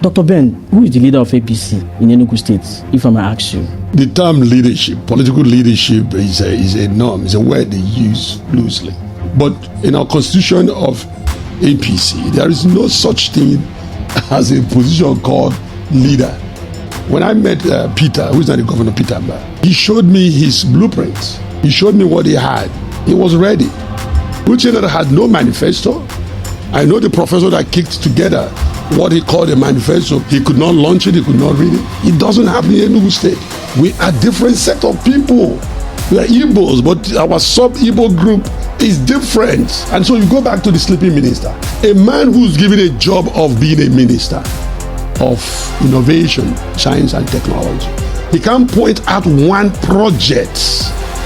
Dr. Ben, who is the leader of APC in Enugu State, if I may ask you? The term leadership, political leadership, is a norm, it's a word they use loosely. But in our constitution of APC, there is no such thing as a position called leader. When I met Peter, who is not the governor, Peter, he showed me his blueprints. He showed me what he had. He was ready. Uche Nnaji had no manifesto. I know the professor that kicked together what he called a manifesto. He could not launch it, he could not read it. It doesn't happen in Enugu State. We are different set of people. We are Igbos, but our sub-Igbo group is different. And so you go back to the sleeping minister. A man who's given a job of being a minister of innovation, science and technology. He can't point out one project,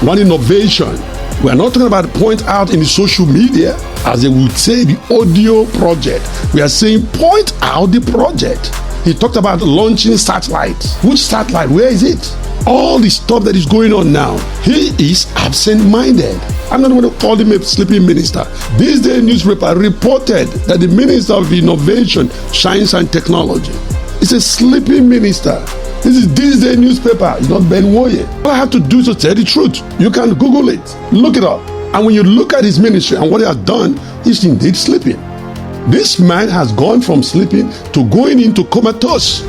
one innovation. We are not talking about point out in the social media, as they would say, the audio project. We are saying point out the project. He talked about launching satellites. Which satellite? Where is it? All the stuff that is going on now. He is absent-minded. I'm not going to call him a sleeping minister. This day newspaper reported that the Minister of Innovation, Science and Technology is a sleeping minister. This is this day newspaper. It's not Nwonye. All I have to do is to tell the truth. You can Google it. Look it up. And when you look at his ministry and what he has done, he's indeed sleeping. This man has gone from sleeping to going into comatose.